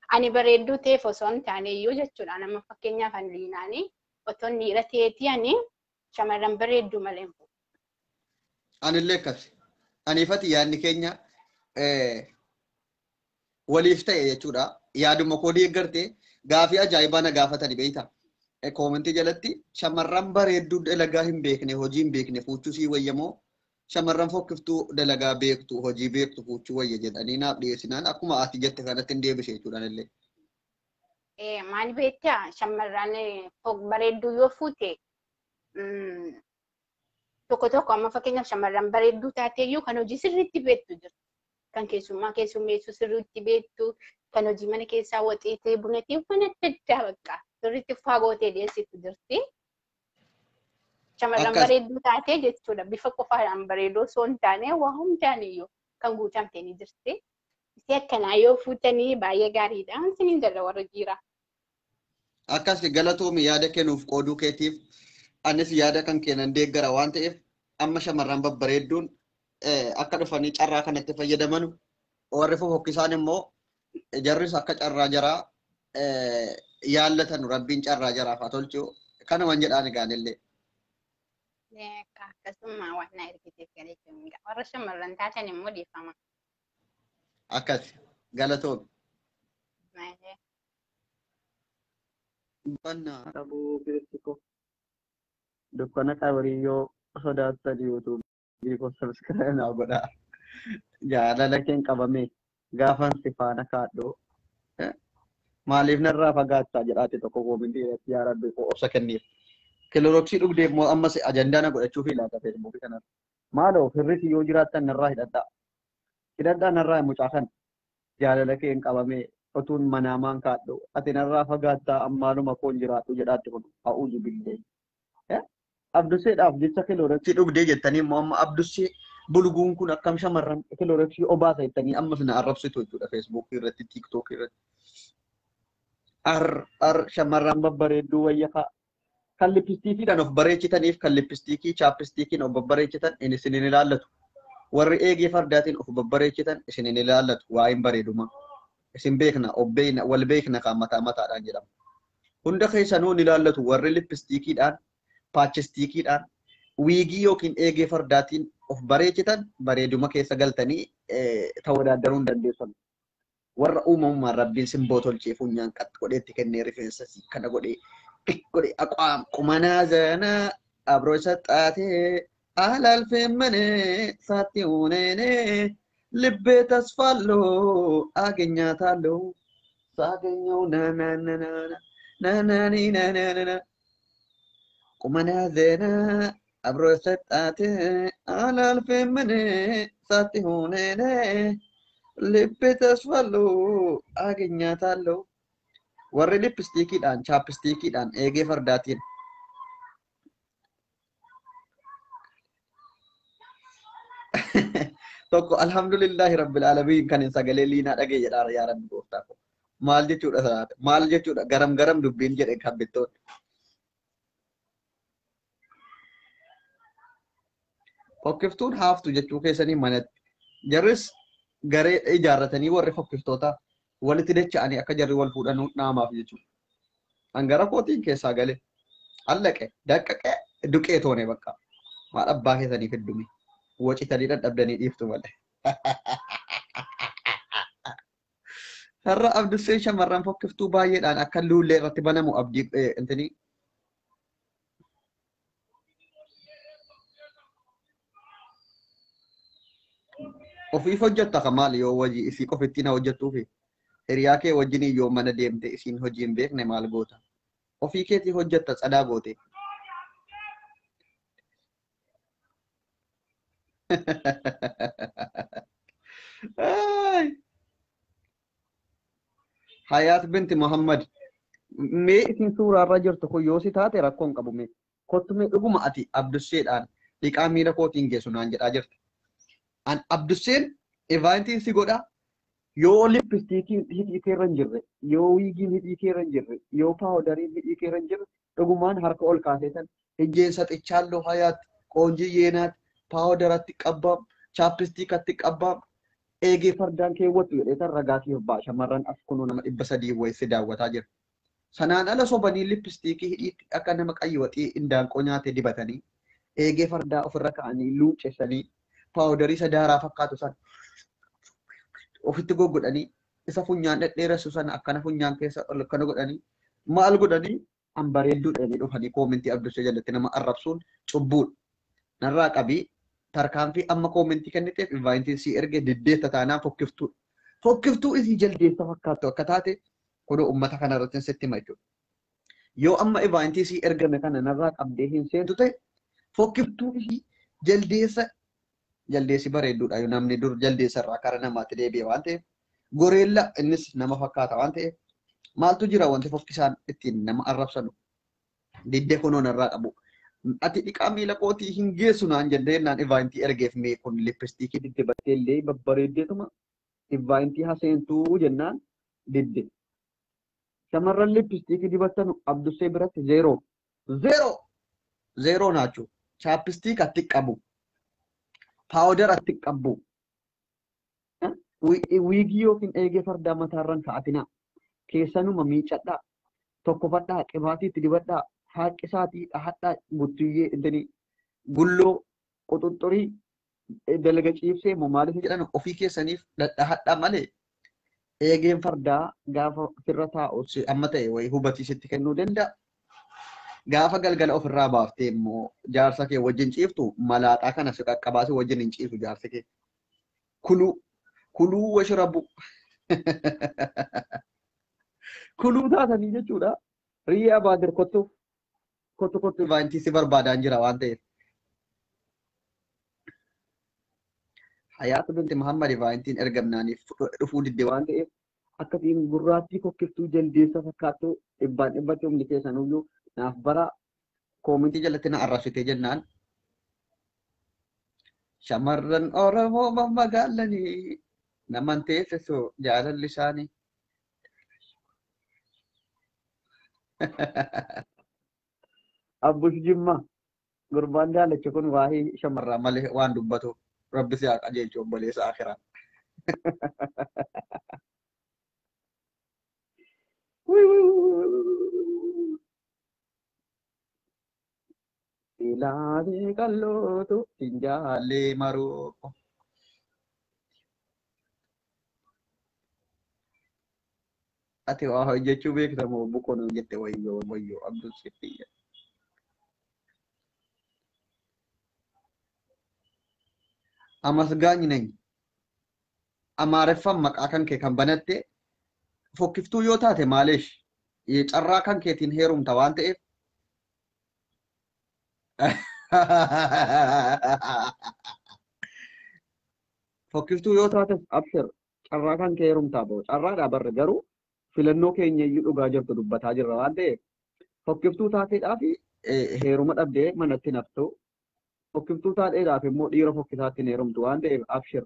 Ani bareedduu ta'eef osoo hin taane iyyuu jechuudha. Nama fakkeenyaaf ani liinaanii otoo dhiira ta'eetii ani shamarran bareedduu malee hin fuudhu. Anillee akkas. Aniifati yaadni keenya waliif ta'e jechuudha. Yaaduma koo deeggartee gaafii ajaa'ibaa na gaafatani beektaa. Koomentii jalatti shamarran bareedduu dalagaa hin beekne hojii hin beekne fuuchuu sii wayyamoo shamarran fokkiftuu dalagaa beektu hojii beektu fuuchuu wayya jedhanii naaf dhiyeessinaan akkuma ati jette kanatti hin deebisee jechuudhaan illee. Maal beektaa shamarran bareedduu yoo fuute tokko tokko amma fakkeenyaaf shamarran bareedduu taateeyyuu kan hojii sirriitti beektu jirtu. Kan keessummaa keessummeessuu sirriitti beektu kan hojii mana keessaa waxeetee bunatee waan adda addaa bakka. Sirriitti fagootee dhiyeessitu jirti. Shamarran bareedduu taatee jechuudha. Bifa qofaadhaan bareedoo osoo hin taane waa hundaan iyyuu kan guutamtee ni jirti. Isii akkanaa yoo fuutanii baay'ee gaariidha. Isiniin jala warra jiraa. Akkas galatoomi yaada kennuuf qooduu keetiif anis yaada kan kennan deeggara waan ta'eef amma shamarran babbareedduun akka dhufanii carraa kanatti fayyadaman warri fokkisaan immoo jarris akka carraa jaraa yaallatan rabbiin carraa jaraaf haa tolchu kana waan jedhaan egaanillee. Akkasuma waan na ergiteef galeechuun warra shamarran taatan immoo dhiifama. Akkas galatoomi. Banna dhabuu beeksiko dukkana qabariyyoo sodaattanii yuutuubii ko sabskiraayib naa godhaa. Jaalala keen qabame gaafan si faana kaadhoo. Maaliif narraa fagaattaa jedhaate tokko koomentii irratti yaa rabbi koo obsa kenniif. Kiloroksii dhugdee immoo ammas ajandaa na godhachuuf ilaata feesbuukii kanarra. Maaloo firrisi yoo jiraattan narraa hidhadhaa. Hidhadhaa narraa mucaa kan jaalala keen qabame otuun manaamaan kaadhoo. Ati narraa fagaattaa ammaaluma koon jiraadhu jedhaatti kun ha'uuzu billee. Abduseedhaaf jecha kiloroksii dhugdee jettanii immoo amma abdusee bulguun kun akkam shamarran kiloroksii obaasa jettanii ammas na arrabsitu jechuudha feesbuukii irratti tiiktookii irratti. Shamarran babbareedduu wayyaa kan lippistiikiidhaan of bareechitaniif kan lippistiikii chaappistiikiin of babbareechitan isin hin ilaallatu. Warri eegee fardaatiin of babbareechitan isin hin ilaallatu waa'een bareeduma. Isin beekna wal beekna kan mataadhaan jedhama. Hunda keessanuu hin ilaallatu warri lippistiikiidhaan paachistiikiidhaan wiigii yookiin eegee fardaatiin of bareechitan bareeduma keessa galtanii tawaadaaddaruu hin dandeessan. Warra uumamumaan rabbiin simboo tolchee funyaan qaxx godheetti kennee rifeensa kana godhee aqwaam qumanaa zanaa abroo isa xaatee alaalfeen manee saatti uuneenee libbee tasfaalloo ageenyaa taalloo saageenyoo naanaanii qumanaa zanaa abroo isa xaatee alaalfeen manee saatti uuneenee libbee tasfaalloo ageenyaa taalloo. Warri lippistiikiidhaan chaappistiikiidhaan eegee fardaatiin tokko alhamdulillahi rabbil alamin kan sagalee liinaa dhagee jedhaa yaa rabbi gooftaa ko maal jechuudha garam dubbiin jedhe kan bittoon Fokkiftuun haaftu jechuu keessanii manatti. Jarris garee ijaarratanii warri fokkiftoota walitti dacha'anii akka jarri wal fuudhanuu naamaaf jechuudha. Hangara kootiin keessaa galee allaqe daqqaqee duqee toone bakka maal abbaa keessanii fiddume wocitanii dadhabdanii dhiiftu malee. Har'a Abdusseen shamarran fokkiftuu baay'eedhaan akka luullee irratti banamu abdii intini ofiif hojjetta kamaal yoo hojii isii qofittiin hojjettuufi hiriyaa kee wajjin yoo mana deemte isiin hojii hin beekne maal goota ofii keetii hojjetta tsadaa goote. Hayaat binti Muhammad mee isin suuraarra jirtu kun yoo si taate rakkoon qabu mee kottumee dhuguma ati Abdusseedhaan dhiqaa miira kootiin geessu naan jedhaa jirti. An Abdusseen evaantiin si godha yoo lippistiikiin hidhii keerra hin jirre yoo wiigiin hidhii keerra hin jirre yoo paawudariin hidhii keerra hin jirre dhugumaan harka ol kaaseetan hijjeensa xichaalloo hayaat qoonjii yeenaat paawudaratti qabbaam chaappistiikatti qabbaam eegee fardaan keewwattu jedheetan ragaa kiif ba'a shamarran as kunuu nama 300 wayisi daawwataa jira. Sanaan ala sobanii lippistiikii hidhiitti akka nama qayyiwaxii indaanqoo nyaate dibatanii eegee fardaa ofirra ka'anii luuccessanii paawudarii isa daaraa fakkaatu san ofitti goggodhanii isa funyaan dhedheeressu sana akkana funyaan keessa ol akkana godhanii maal godhanii an bareedduu dhanii dhufanii koomentii Abdussee jalatti nama arrabsuun cubbuudha. Narraa qabii tarkaanfii amma koomentii kenniteef invaayintiin si erge diddeetta taanaan fokkiftuudha. Fokkiftuu isii jaldeessa fakkaattu akka taate kunoo uummata kana irratti sitti hima jechuudha. Yoo amma invaayintii si ergame kana narraa qabdee hin seentu ta'e fokkiftuu isii jaldeessi bareedduudha yoo namni dur jaldeessa irraa kara namaatti deebi'e waan ta'eef goreella innis nama fakkaata waan ta'eef maaltu jira wanti fokkisaan ittiin nama arrabsanu diddee kunoon irraa qabu. Ati dhiqaa miila kootii hin geessu naan jennaan invaayintii ergeef mee kun lippistiikii diddibattee illee babbareeddeetuma invaayintii haseentuu jennaan didde. Shamarran lippistiikii dibattanu Abdussee biratti zeeroo naachuu chaappistiik atti qabu. Paawudar atti qabbu. Wiigii yookiin eegee fardaa mataarran ka'atina. Keessanuma miicadhaa. Tokkofadhaa qibaatiitti dibadhaa. Haaqisaatii dhahadhaa guttiyyee intini gulloo quxuxxurii dalaga ciibsee maaliif jedhan ofii keessaniif dhahadhaa malee eegeen fardaa gaafa ofirra taa'u amma ta'e wayii hubatii sitti kennuu danda'a. Gaafa galgala ofirraa baaftee immoo jaarsa kee wajjin ciiftu malaaxaa kana si qaqqabaasee wajjin hin ciisu jaarsa kee. Kuluu washrabu. Kuluu taatanii jechuudha. Riyyaa baadir kottu invaayintii si barbaadaan jira waan ta'eef. Hayaat binti Muhammad invaayintiin ergamnaaniif dhufuu didde waan ta'eef akkasiin gurraattii fokkiftuu jaldeessa fakkaattuu dhibbatti humni keessanuyyuu naaf bara koomentii jalatti na arrabsitee jennaan shamarran Oromoo magaalanii naman teessisu jaalalli isaanii. Abbush Jimma gurbaan daalacha kun waa'ee shamarraa malee waan dubbatu rabbi si haa qajeelchu obboleessa akhiraa. Ilaalee qallootu finjaalee maruu. Ati waa hojjechuu beektamoo bukoon jette wayyoo Abdul Siffiyya. Amasgaany nany. Amaareffan maqaa kan kee kan banatte fokkiftuu yoo taate maaleesh carraa kan keetiin heerumta waan ta'eef fokkiftuu yoo taate abshir carraa kan kee heerumtaa bahu carraadhaa barre garuu filannoo keenya iyyuu dhugaa jirtu dubbataa jirra waan ta'eef fokkiftuu taateedhaa fi heeruma dhabdee manatti naftu fokkiftuu taateedhaaf immoo dhiira fokkisaatti heerumtu waan ta'eef abshir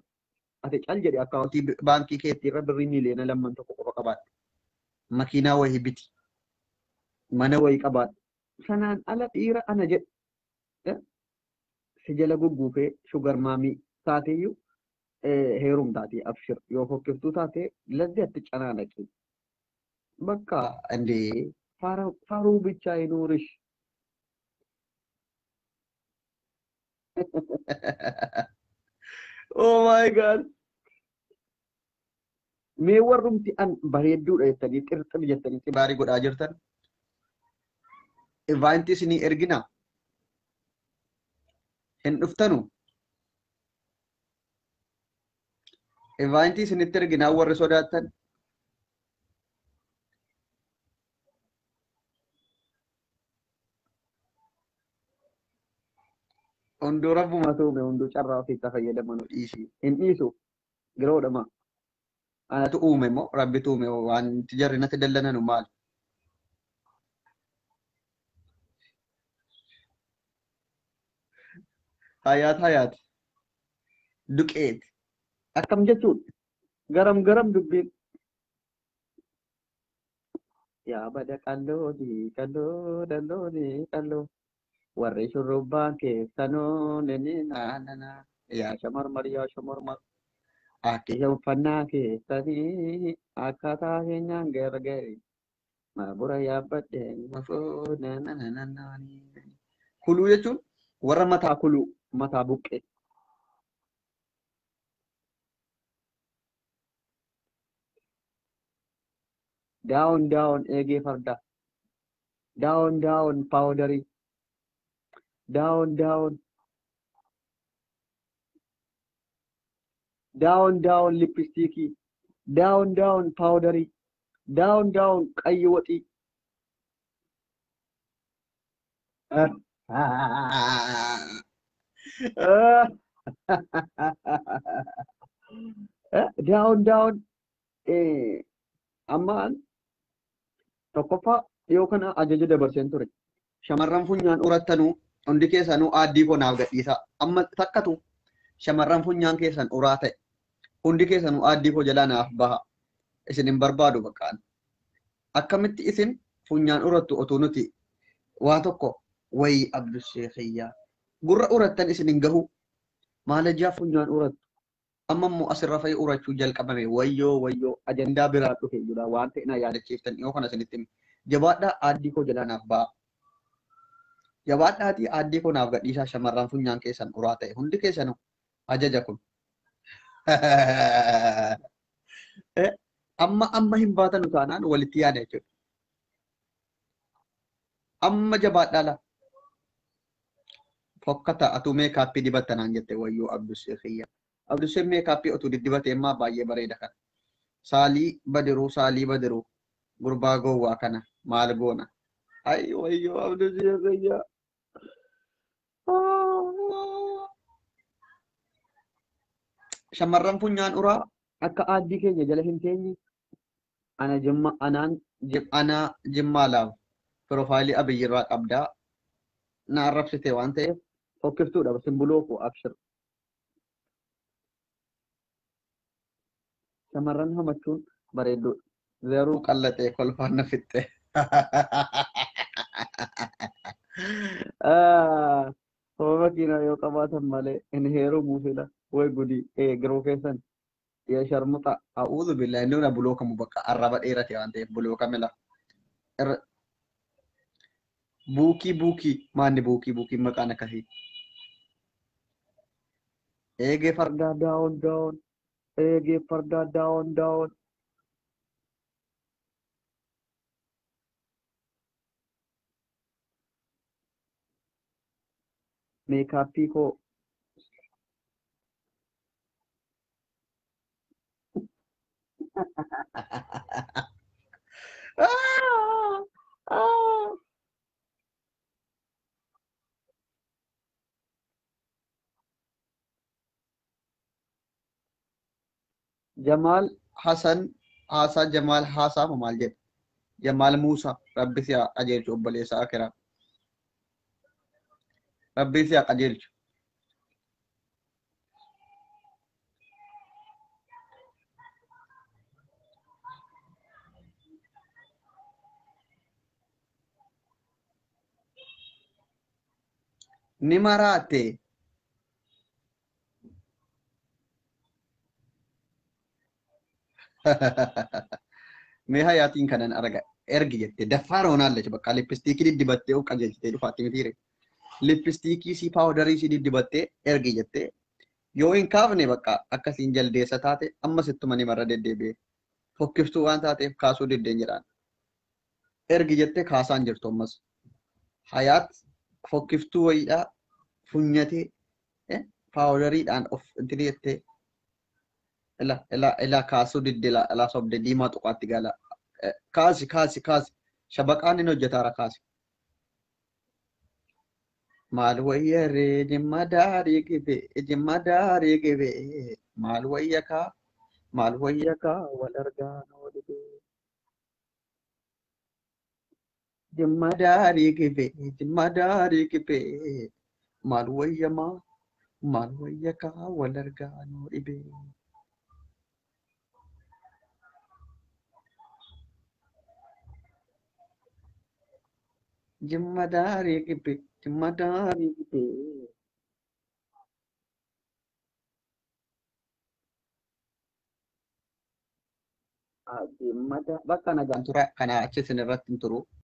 ati cal jedhe akkaawuntii baankii keetti irra birrii miiliyoona 2 qofa qabaadhu. Makiinaa wayii biti. Mana wayii qabaadhu. Sanaan ala dhiira ana jedhe si jala gugguufee shugar maamii taateeyyuu heerumtaati abshir yoo fokkiftuu taate lazzatti canaanaqi bakka እንዴ ፋሩ ብቻ ይኑርሽ ኦ ማይ ጋድ mee warrumti an bareedduudha jettanii xirxir jettanii baarii godhaa jirtan ivaantii isinii ergina hin dhuftanu ivaantii isinitti erginaa warri sodaattan hunduu rabbuma tuume hunduu carraa ofiitti fayyadaman dhiisi hin dhiisu giroodhama anatu uume moo rabbi tuume waan jarri natti dallananu maal hayaat duqeet akkam jechuun garam dubbiin yaa bada qalloo warri shurrubbaan keessanoo nini yaa shamarmar akkija uffannaa keessanii akkaataa keenyaan gargari maabura yaabbadheen mafoo kuluu jechuun warra mataa kuluu mataa buqqee down eegee farda down powdery down lipstick down powdery down qayyi waxii down ammaan tokkoffaa dhiyoo kana ajaja dabarseen ture shamarran funyaan urattanuu hundi keessanuu aaddii konaaf gadhiisa amma takkatu shamarran funyaan keessan uraa ta'e hundi keessanuu aaddii koo jalaa naaf baha isin hin barbaadu bakkaan akkamitti isin funyaan urattu otuu nuti waa tokko wayi abdusheekiyyaa gurra urattan isin hin gahu maalajaa funyaan urattu amma immoo asirra fa'i urachuu jalqabame wayyoo ajandaa biraa dhufe jira waan ta'e na yaadachiiftan dhiyoo kana isinitti jabaadhaa aaddii koo jalaa naaf baha jabaadhaati aaddii koo naaf gadhiisaa shamarran funyaan keessan uraa ta'e hundi keessanuu ajaja kun amma hin baatanu taanaan walitti yaada jechuudha. Amma jabaadhaala. Fokkata atuu meekaappii dibattanaan jette wayyoo Abdusseekiyya. Abdusseen meekaappii otuu diddibatee immaa baay'ee bareeda kana. Saalii badiruu gurbaa gowwaa kana maal goona. Ay wayyoo Abdusseekiyya. Shamarran funyaan uraa akka aaddii keenya jala hin teenye ana jimmaa laaf piroofaayilii abiyyirraa qabdaa na arrabsite waan ta'eef fokkiftuudha simbuloo koo abshir shamarran hamachuun bareedduudha zaruu qallatee kolfaan na fixxe homa kiinaa yoo qabaatan malee hin heerumuu fila way gudi giroo keessan ya sharmuta a'udhu billahi nuna buloka mubakka arraba dheerate waan ta'eef buloka mela buukii maanni buukii maqaan akkasii eegee fardaa down eegee fardaa down meekaappii koo Jamal Hasan Hasa Jamal Hasa maal jedhe Jamal Musa rabbi si haa qajeelchu obboleessa akira rabbi si haa qajeelchu ni maraate Mee hayaatiin kanan arga ergi jettee daffaar hoonaallee bakka lippistiikii diddibattee qajeelchitee dhufaatti mitiire. Lippistiikii si paawudarii si diddibattee ergi jettee yoo hin kaafne bakka akkasiin jaldeessa taate amma sittumanii marra deddeebi'ee fokkiftuu waan taateef kaasuu diddeen jedhaan. Ergi jettee kaasaan jirtu ammas. Hayaat fokkiftuu wayiidhaa funyatee paawudariidhaan of intini jettee ila kaasuu didde ila sobde diimaa tuqaatti gala. Kaasi. Shabaqaan inni hojjetaara kaasi. Maal wayya ree jimma daarii gibe maal wayya kaa wal argaa noo dhibee. Jimma daarii gibe maal wayya kaa wal argaa noo dhibee. Jimma daarii gibe. Bakka nagaan tura kana achi isin irratti hin turu.